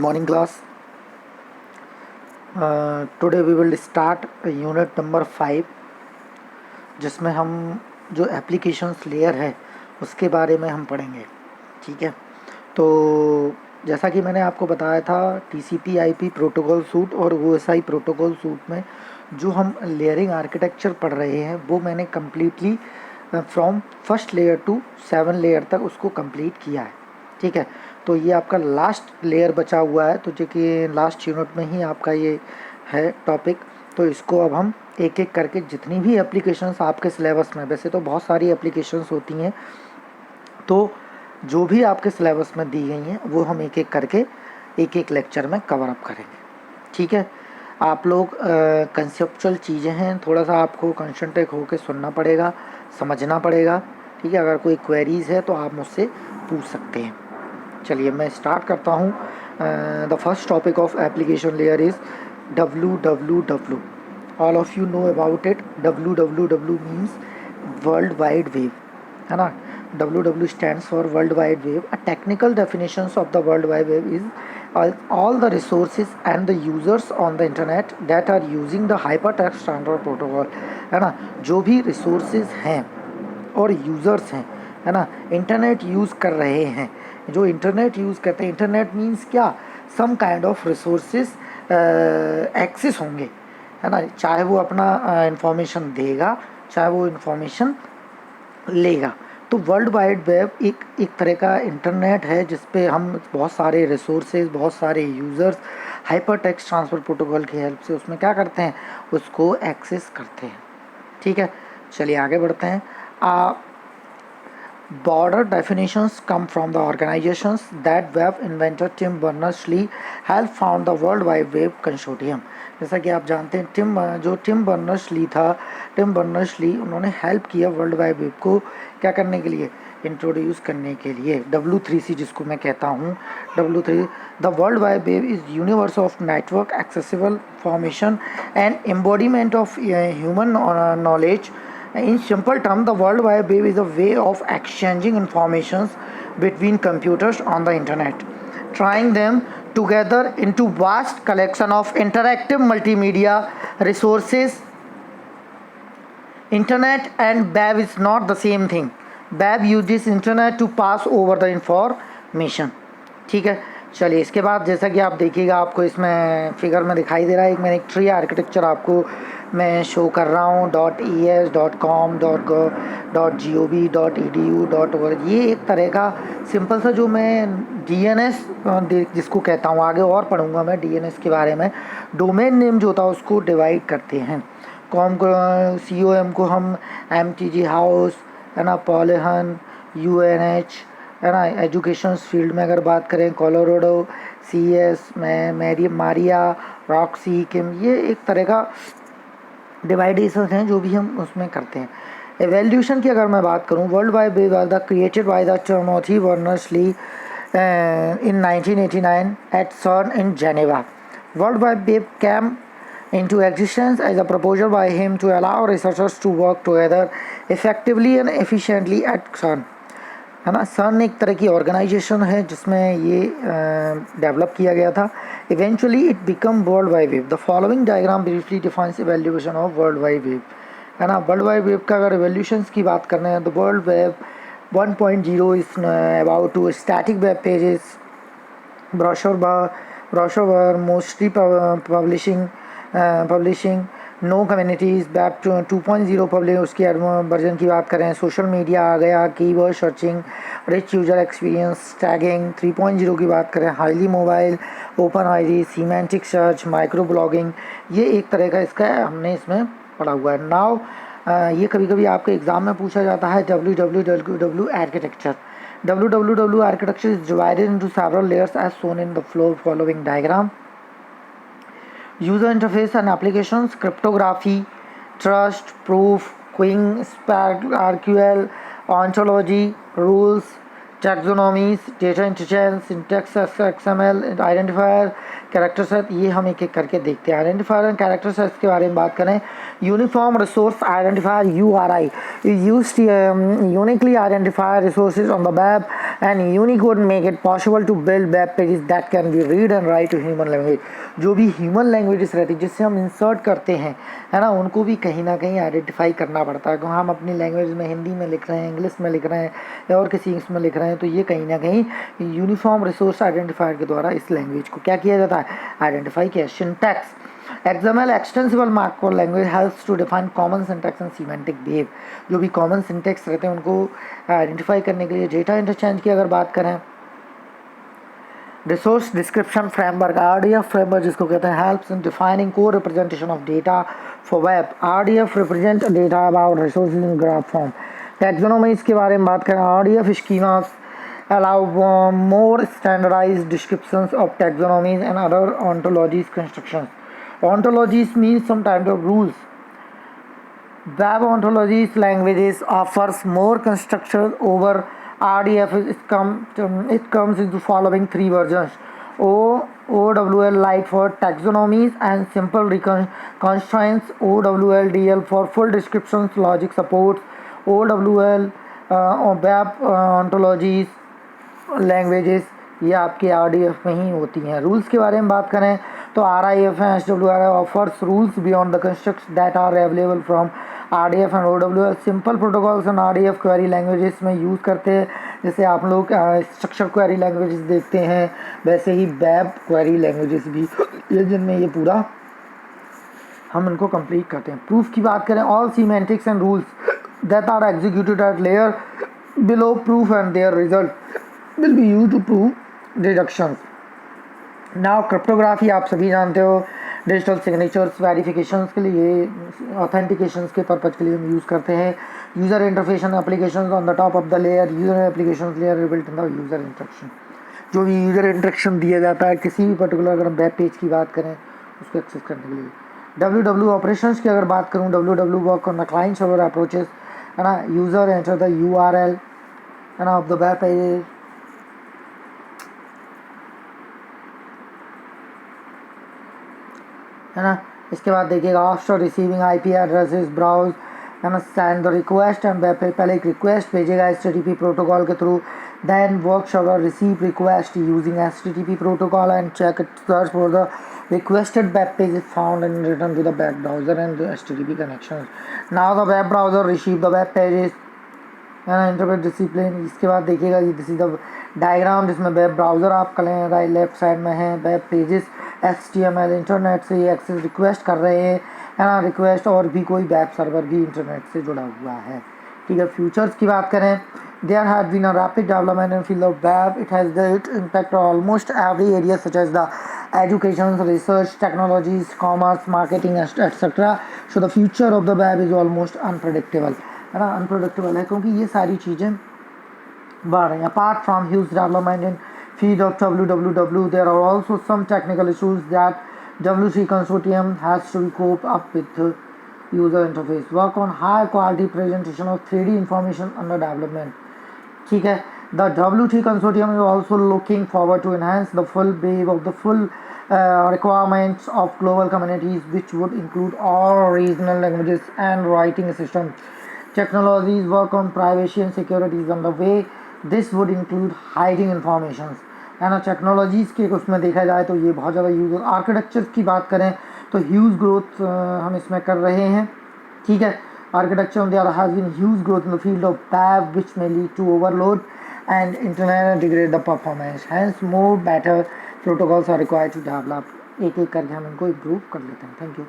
morning class. Today we will start unit number 5 जिसमें हम जो एप्लीकेशंस लेयर है उसके बारे में हम पढ़ेंगे। ठीक है, तो जैसा कि मैंने आपको बताया था TCP IP प्रोटोकॉल सूट और OSI प्रोटोकॉल सूट में जो हम लेयरिंग आर्किटेक्चर पढ़ रहे हैं वो मैंने completely from first layer to 7 layer तक उसको कंप्लीट किया है। ठीक है, तो ये आपका लास्ट लेयर बचा हुआ है, तो जो कि लास्ट यूनिट में ही आपका ये है टॉपिक। तो इसको अब हम एक एक करके जितनी भी एप्लीकेशंस आपके सिलेबस में, वैसे तो बहुत सारी एप्लीकेशंस होती हैं, तो जो भी आपके सिलेबस में दी गई हैं वो हम एक एक करके एक एक लेक्चर में कवर अप करेंगे। ठीक है, आप लोग कंसेप्चुअल चीज़ें हैं, थोड़ा सा आपको कंसंट्रेट होकर सुनना पड़ेगा, समझना पड़ेगा। ठीक है, अगर कोई क्वेरीज़ है तो आप मुझसे पूछ सकते हैं। चलिए मैं स्टार्ट करता हूँ। The first topic of application layer is WWW। All of you know about it. WWW means world wide wave, है ना। WW stands for World Wide Web. A technical definitions of the World Wide Web is all the resources and the users on the internet that are using the hypertext transfer protocol, है ना। जो भी resources हैं और users हैं, है ना, internet use कर रहे हैं, जो इंटरनेट यूज़ करते हैं, इंटरनेट मीन्स क्या, some kind of resources access होंगे, है ना, चाहे वो अपना इंफॉर्मेशन देगा चाहे वो इंफॉर्मेशन लेगा। तो वर्ल्ड वाइड वेब एक तरह का इंटरनेट है जिस पे हम बहुत सारे रिसोर्सेज, बहुत सारे users hyper text transfer protocol की हेल्प से उसमें क्या करते हैं, उसको एक्सेस करते हैं। ठीक है, चलिए आगे बढ़ते हैं। Broader definitions come from the organizations that web inventor Tim Berners-Lee helped found the World Wide Web Consortium। जैसा कि आप जानते हैं टिम बर्नर्स-ली था, टिम बर्नर्स-ली उन्होंने हेल्प किया वर्ल्ड वाइड वेब को क्या करने के लिए, इंट्रोड्यूस करने के लिए। W3C जिसको मैं कहता हूँ, W3, the world wide web is universe of network accessible formation and embodiment of human knowledge. In simple terms, the World Wide Web is a way of exchanging informations between computers on the internet, tying them together into vast collection of interactive multimedia resources. Internet and web is not the same thing. Web uses internet to pass over the information. ठीक है, चलिए इसके बाद जैसा कि आप देखिएगा, आपको इसमें फिगर में दिखाई दे रहा है, मैं एक ट्री आर्किटेक्चर आपको मैं शो कर रहा हूँ। .es.com .gov.edu.org, ये एक तरह का सिंपल सा जो मैं DNS जिसको कहता हूँ, आगे और पढ़ूँगा मैं DNS के बारे में, डोमेन नेम जो होता है उसको डिवाइड करते हैं। COM को हम MTG हाउस, है ना, पॉलिहन, UNH, है ना, एजुकेशन फील्ड में अगर बात करें कोलोराडो, CS में मारिया, रॉक्सी, किम, ये एक तरह का डिवाइडेशन हैं जो भी हम उसमें करते हैं। एवोल्यूशन की अगर मैं बात करूं, world wide web was created by the Timothy Berners-Lee in 1989 at CERN in Geneva. World Wide Web came into existence as a proposal by him to allow researchers to work together effectively and efficiently at CERN, है ना। CERN एक तरह की organisation है जिसमें ये develop किया गया था। Eventually it become world wide web. The following diagram briefly defines evaluation of world wide web, है ना। वर्ल्ड वाइड वेब का अगर इवैल्यूएशंस की बात करना है तो world web 1.0 is about to static web pages, brochure mostly publishing, no communities। Web 2.0 public, उसकी वर्जन की बात करें, सोशल मीडिया आ गया, keyword searching, rich user experience, tagging. 3.0 की बात करें, highly mobile, open ID, semantic search, micro blogging, ये एक तरह का इसका हमने इसमें पढ़ा हुआ है। नाउ ये कभी कभी आपके एग्ज़ाम में पूछा जाता है WWW architecture. WWW architecture is divided into several layers as shown in the following diagram. User interface and applications, cryptography, trust, proof, queuing, SPARQL, ontology, rules, taxonomies, data interchange, syntax, XML, identifier, character set, ये हम एक एक करके देखते हैं। Identifier and character sets के बारे में बात करें, uniform resource identifier URI is used to uniquely identify resources on the web, and Unicode make it possible to build web pages that can be read and write to human language। जो भी human languages रहती है जिससे हम insert करते हैं, है ना, उनको भी कहीं ना कहीं आइडेंटिफाई करना पड़ता है। हम अपनी लैंग्वेज में हिंदी में लिख रहे हैं, इंग्लिश में लिख रहे हैं या और किसी इंग्लिश में लिख रहे हैं, तो ये कहीं ना कहीं यूनिफॉर्म रिसोर्स आइडेंटिफायर के द्वारा इस लैंग्वेज को क्या किया जाता है, आइडेंटिफाई किया। Syntax, XML extensible markup language helps to define common syntax and semantic behave. जो भी कॉमन सिंटैक्स रहते हैं उनको आइडेंटिफाई करने के लिए। डेटा इंटरचेंज की अगर बात करें, resource description framework, RDF framework जिसको कहते हैं, हेल्प्स इन डिफाइनिंग को representation of data for web. RDF represent data about resources in graph form. Taxonomies के बारे में बात करें, RDF schemas allow more standardized descriptions of taxonomies and other ontologies constructions. Ontologies means some kind of rules. Web ontologies languages offers more constructions over RDF. It comes in the following three versions: OWL Lite for taxonomies and simple constraints, OWL-DL for full descriptions, logic supports, OWL web ontologies languages, ये आपके RDF में ही होती हैं। Rules के बारे में बात करें तो RIF है, SWRI offers rules beyond the constructs that are available from RDF and OWL। Simple protocols and RDF query languages में यूज़ करते हैं। जैसे आप लोग स्ट्रक्चर क्वेरी लैंग्वेजेस देखते हैं, वैसे ही वेब क्वेरी लैंग्वेजेस भी ये जिनमें ये पूरा हम इनको कंप्लीट करते हैं। प्रूफ की बात करें, all semantics and rules that are executed at layer below proof and their result will be used to prove deductions. Now cryptography आप सभी जानते हो, डिजिटल सिग्नेचर्स वेरिफिकेशंस के लिए, ऑथेंटिकेशंस के पर्पज़ के लिए हम यूज़ करते हैं। User interface applications on the top of the layer, user applications layer built in the user interaction. जो भी यूज़र इंटरेक्शन दिया जाता है किसी भी पर्टिकुलर, अगर हम वेब पेज की बात करें उसको एक्सेस करने के लिए। WW ऑपरेशंस की अगर बात करूँ, WW work on the client server approaches, है ना। यूज़र एंटर द URL, है ना, ऑफ द वेब पेज, है ना। इसके बाद देखिएगा, after receiving IP addresses browse, है ना, send the request and web page, पहले एक रिक्वेस्ट भेजेगा HTTP प्रोटोकॉल के through, then work server receive request using HTTP protocol and check search for the requested web page is found and returned to the web browser and the HTTP connections. Now the web browser receive the web pages, है ना, interpret discipline. इसके बाद देखिएगा ये this is the diagram जिसमें web browser आप करें right left side में है, वेब पेजेस HTML इंटरनेट से ये एक्सेस रिक्वेस्ट कर रहे हैं, है ना, रिक्वेस्ट, और भी कोई वेब सर्वर भी इंटरनेट से जुड़ा हुआ है। ठीक है, फ्यूचर्स की बात करें, there have been a rapid development in field of web, it has the impact almost every area such as the education, research, technologies, commerce, marketing, etc. So the future of the web is almost unpredictable, है ना, unpredictable है क्योंकि ये सारी चीज़ें बढ़ रही हैं। Apart from huge development in field of WWW, there are also some technical issues that WC consortium has to cope up with user interface, work on high quality presentation of 3D information under development। ठीक है, the W3 consortium is also looking forward to enhance the full wave of the full requirements of global communities, which would include all regional languages and writing systems. Technologies work on privacy and security is on the way. This would include hiding information, है ना। Technologies के उसमें देखा जाए तो ये बहुत ज़्यादा यूज़। आर्किटेक्चर की बात करें तो ह्यूज ग्रोथ हम इसमें कर रहे हैं। ठीक है, architecture on the other has been huge growth in the field of web, which may lead to overload and internet and degrade the performance. Hence, more better protocols are required to develop. एक एक करके हम इनको improve कर लेते हैं। Thank you.